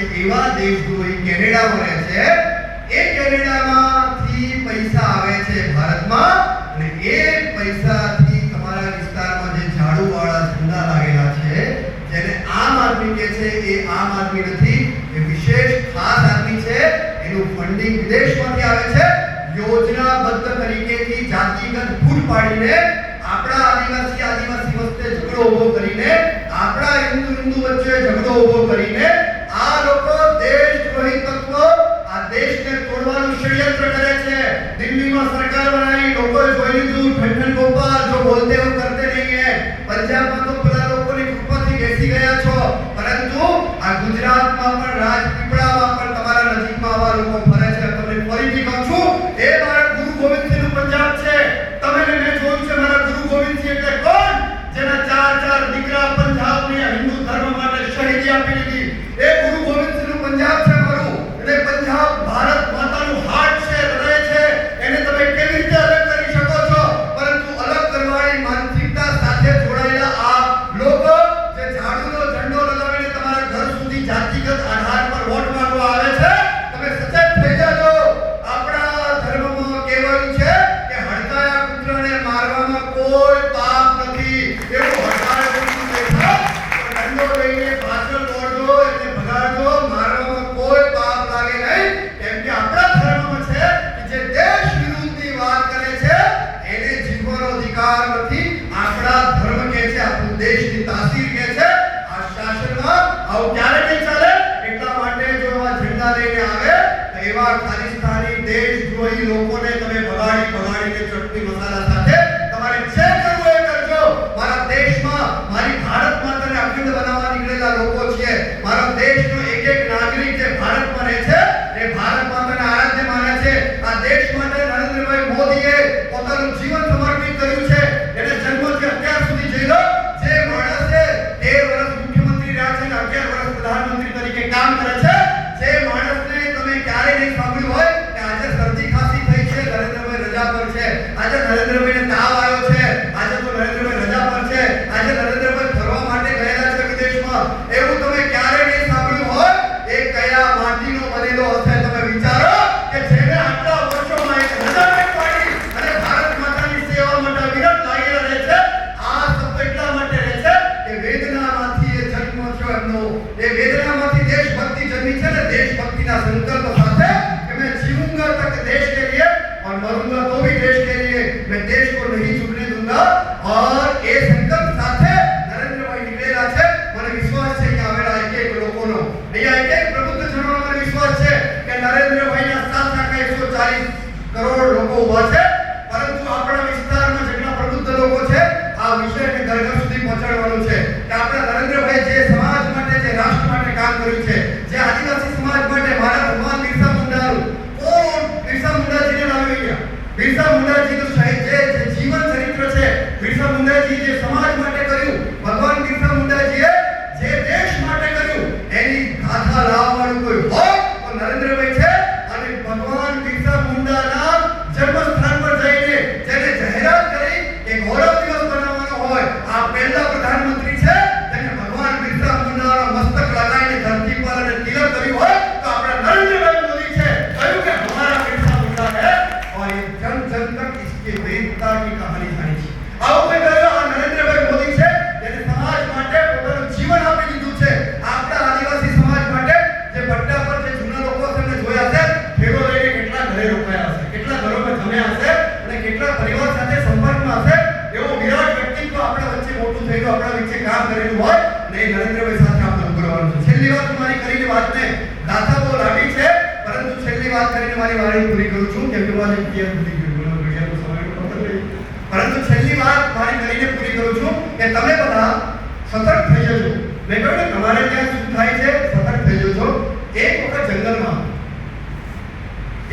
છે એવા દેશદ્રોહી કેનેડામાં રહે છે. એ કેનેડામાંથી પૈસા આવે છે ભારતમાં અને એ પૈસાથી તમારા વિસ્તારમાં જે ઝાડુવાળા ઝંડા લાગેલા છે જેને આમ આદમી કહે છે એ આમ આદમી નથી, એ વિશેષ ખાસ આદમી છે. એનું ફંડિંગ વિદેશમાંથી આવે છે. યોજનાબદ્ધ તરીકેથી જાતિગત ફૂટ પાડીને આપણા આદિવાસી વચ્ચે ઝઘડો ઊભો કરીને, આપણા હિન્દુ વચ્ચે ઝઘડો ઊભો કરીને આ લોકો દેશદ્રોહી તત્વ આ દેશને તોડવાનું ષડયંત્ર કરે છે. દિલ્હીમાં સરકાર બનાવી, લોકોએ જોઈ લીધું ઠંડન ગોપાલ જો બોલતે હો કરતે નહીં હે. પંજાબમાં તો બધા લોકોની કૃપાથી બેસી ગયા છો, પરંતુ આ ગુજરાતમાં પણ રાજપીપળામાં પણ તમારા નજીકમાં આવા લોકો ફરે છે. તમને ફરીથી કહું છું, એ મારા ગુરુ ગોવિંદસિંહનું પંજાબ છે. તમે મેં જોયું છે મારા ગુરુ ગોવિંદસિંહ એટલે કોણ? જેના ચાર દીકરા પંજાબની હિન્દુ ધર્મ માટે શહીદી આપી દીધી. એ ગુરુ ગોવિંદસિંહનું પંજાબ છે મારું. એટલે પંજાબ ભારત માતાનું હાર્ટ છે, હૃદય છે. એને તમે કેવી રીતે અલગ કરી શકો છો? પરંતુ અલગ કરવાની માનસિકતા સાથે જોડાયેલા આ લોકો જે ઝાડુનો ઝંડો લગાવીને તમારા ઘર સુધી જાતિગત આધાર પર વોટ માંગવા આવે છે, તમે સચેત થઈ જાજો. આપણા ધર્મમાં કહેવાયું છે કે હડકાયા કૂતરાને મારવામાં કોઈ પાપ નથી. એવું હડકાયા કૂતરું દેખો તો દંડો લઈને પાછળ દોડજો, એને ભગાડજો, મારવામાં કોઈ પાપ લાગે નહીં. કેમ કે આપણા ધર્મમાં છે કે જે દેશ વિરુદ્ધની વાત કરે છે એને જીવવાનો અધિકાર નથી. આપણા ધર્મ કહે છે, આપણું દેશની તાસીર કહે છે આ શાસનમાં આવું ક્યારે નહીં ચાલે. એટલા માટે જો આ ઝંડા લઈને આવે તો એવા ખાલિસ્તાની દેશદ્રોહી લોકોને તમે ભગાડીને ચટણી મસાલા સાથે તમારે જે કરવું એ કરજો. મારા દેશમાં મારી ભારત માતાને અખંડ બનાવવા નીકળેલા લોકો છે. મારા દેશનો એક નાગરિક જે ભારતમાં રહે છે એ ભારત માતાને આરાધ્ય માને છે. આ દેશ માટે નરેન્દ્રભાઈ મોદીએ પોતાનું જીવન સમર્પિત કર્યું છે. એને જન્મથી અત્યાર સુધી જોઈ લો, જે માણસે 13 વર્ષ મુખ્યમંત્રી રહ્યા છે અને 11 વર્ષ પ્રધાનમંત્રી તરીકે કામ કરે છે, જે માણસને તમે ક્યારેય નહીં સાંભળ્યું હોય કે આજે શરદી ખાંસી થઈ છે, નરેન્દ્રભાઈ રજા પર છે, આજે નરેન્દ્રભાઈને તાવ આવ્યો છે, આજે તો નરેન્દ્રભાઈ રજા પર છે, આજે નરેન્દ્રભાઈ ફરવા માટે ગયેલા છે વિદેશમાં, એવું તમે ક્યારેય નહીં સાંભળ્યું હોય. એ કયા માટીનો બનેલો હશે તમે વિચારો કે જેને આટલા વર્ષોમાં એક રજા નહીં પાડી અને ભારત માતાની સેવા માટે વિરત લાગેલા રહે છે. આ શબ્દ એટલા માટે રહે છે કે વેદનામાંથી એ જન્મ છે એમનો. એ વેદનામાંથી દેશભક્તિ જન્મી છે ને દેશભક્તિના સંકલ્પ સાથે કે मैं जीऊंगा तक देश के लिए और मरूंगा तो भी देश के लिए, मैं देश को नहीं झुकने दूंगा. और એ સંકલ્પ સાથે નરેન્દ્રભાઈ નીકળેલા છે. મને વિશ્વાસ છે કે આવેલા એક લોકોનો અહીંયા એક પ્રબુદ્ધ જનોનો મને વિશ્વાસ છે કે નરેન્દ્રભાઈના સાથ આખા 140 કરોડ લોકો ઉભા છે. પરંતુ આપણા વિસ્તારમાં જેટલા પ્રબુદ્ધ લોકો છે આ વિષયને ઘર ઘર સુધી પહોંચાડવાનું છે કે આપણા નરેન્દ્રભાઈ જે સમાજ માટે, જે રાષ્ટ્ર માટે કામ કર્યું છે, જે આદિવાસી સમાજ માટે મારા ભગવાન બિરસા મુંડાનું કોણ બિરસા મુંડાજીને લાવી ગયા. બિરસા મુંડાજીનું જે જીવન ચરિત્ર છે, બિરસા મુંડાજી જે સમાજ માટે કર્યું, ભગવાન બિરસા મુંડાજીએ જે દેશ માટે કર્યું, એની ગાથા લાવવાનું કોઈ હોય તો નરેન્દ્રભાઈ છે. અને ભગવાન બિરસા મુંડાના જન્મસ્થાન પર જઈને જેને જાહેરાત કરી કે ગૌરવ દિવસ બનાવવાનો હોય, આ પહેલા પ્રધાનમંત્રી છે તેને ભગવાન બિરસા મુંડાનો મસ્તક લગાવીને ધરતી પર અને તિલક કર્યું હોય તો આપણા નરેન્દ્રભાઈ મોદી છે. કહ્યું કે હમારા બિરસા મુંડા હે और ये जन जन तक इसकी वीरता की कहानी जानी છે. આવું કોઈ કર્યું આ નરેન્દ્રભાઈ મોદી છે જેને સમાજ માટે પોતાનું જીવન આપી દીધું છે. આપણા આદિવાસી સમાજ માટે જે પટ્ટા પર જે જૂના લોકો તમને જોયા છે, ફેરો લઈને કેટલા ઘરે રોકાયા હશે, કેટલા ઘરોમાં જમ્યા હશે અને કેટલા પરિવાર સાથે સંપર્કમાં હશે. એવો વિરાટ વ્યક્તિત્વ આપણા વચ્ચે મોટું થયેલું, આપણા વચ્ચે કામ કરેલું હોય ને એ નરેન્દ્રભાઈ સાથે આપણે ઉભરવાનું છે. છેલ્લી વાત મારી કરીને વાતને ગાથા બહુ લાંબી છે, પરંતુ છેલ્લી વાત કરીને મારી વાણી પૂરી કરું છું કેમ કે મારે ક્લિયર પૂરી કરવાનો ઘડિયાળનો સમય ખબર નહીં. પરંતુ છેલ્લી વાત મારી કરીને પૂરી કરું છું કે તમે બધા સતર્ક થઈ જજો. મેં કહ્યું ને તમારે ત્યાં શું થાય છે, સતર્ક થઈ જજો. એક વખત જંગલમાં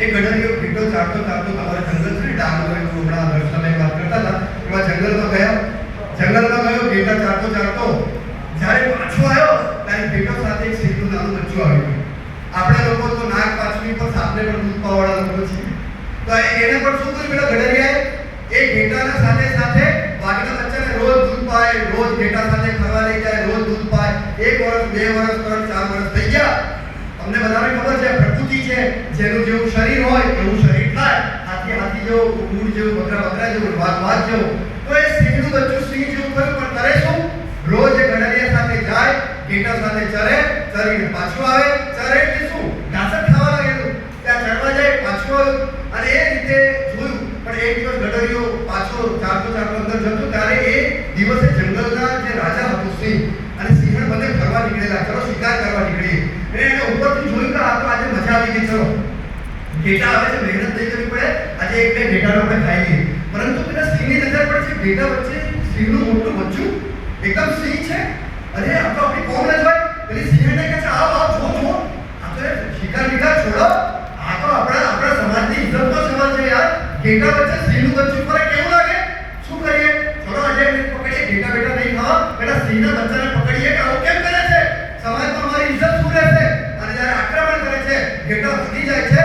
એક ગઢરિયો ભીટો ચાટતો તમારે જંગલ છે ને ડાંગર હમણાં દર્શનની વાત કરતા હતા એવા જંગલમાં ગયો ભેટા ચાટતો જ્યારે પાછો આવ્યો ત્યારે ભેટો સાથે એક સિંહનું નાનું બચ્ચું આવ્યું. આપણે લોકો તો નાગ પાંચમી પર સાપને પણ દૂધ પાવાળા લોકો છીએ, તો એને પણ શું કર્યું પેલા ગઢરિયાએ એ ઘેટાના સાથે વાઘના બચ્ચાને રોજ દૂધ પાય, રોજ ઘેટા સાથે ફરવા લઈ જાય, રોજ દૂધ પાય. 1 વર્ષ 2 વર્ષ 3 4 વર્ષ થઈ ગયા. તમને બધાને ખબર છે પ્રકૃતિ છે, જેનું જેવું શરીર હોય એવું શરીર થાય, હાથી જેવું, ઊંટ જેવું, બકરા જેવું, વાઘ જેવું. તો એ સિંહનું બચ્ચું સિંહ જેવું થયું, પણ કરે શું? રોજ એ ગડરિયા સાથે જાય, ઘેટા સાથે ચરે, ચરીને પાછું આવે. ચરે એટલે શું? ઘાસ જ ખાવા લાગેલું. ત્યાં ચરવા જાય, પાછું આવ્યું, અને એ રીતે જોયું. પણ એક દિવસ ગડરિયો પાછો ચારતો અંદર જતો, ત્યારે એ દિવસે જંગલના જે રાજા હતો સિંહ, અને સિંહણ બધે ફરવા નીકળેલા, ચલો શિકાર કરવા નીકળી. એને ઉપરથી જોયું કે આ તો આજે મજા આવી ગઈ, ચલો ઘેટા આવે છે, મહેનત નહીં કરવી પડે, આજે એક બે ઘેટાનો આપણે ખાઈ લઈએ. પરંતુ પેલા સિંહની નજર પડે છે ઘેટા વચ્ચે સિંહનું મોટું બચ્ચું એકદમ સિંહ છે. અરે આ તો આપણી કોમ જ હોય. પેલી સિંહણને કહે છે, આવો જો આ તો શિકાર વિકાર છોડો, આ તો આપણા સમાજની ઇજ્જતનો સવાલ છે યાર. ઘેટા વચ્ચે સિંહનું બચ્ચું ફરે કેવું લાગે? શું કરીએ? ચલો આજે પકડીએ, ઘેટા બેટા નહીં ખાવા, પેલા સિંહના બચ્ચાને પકડીએ કે આવું કેમ કરે છે? સમાજમાં મારી ઇજ્જત શું રહેશે? અને જ્યારે આક્રમણ કરે છે, ઘેટા વધી જાય છે,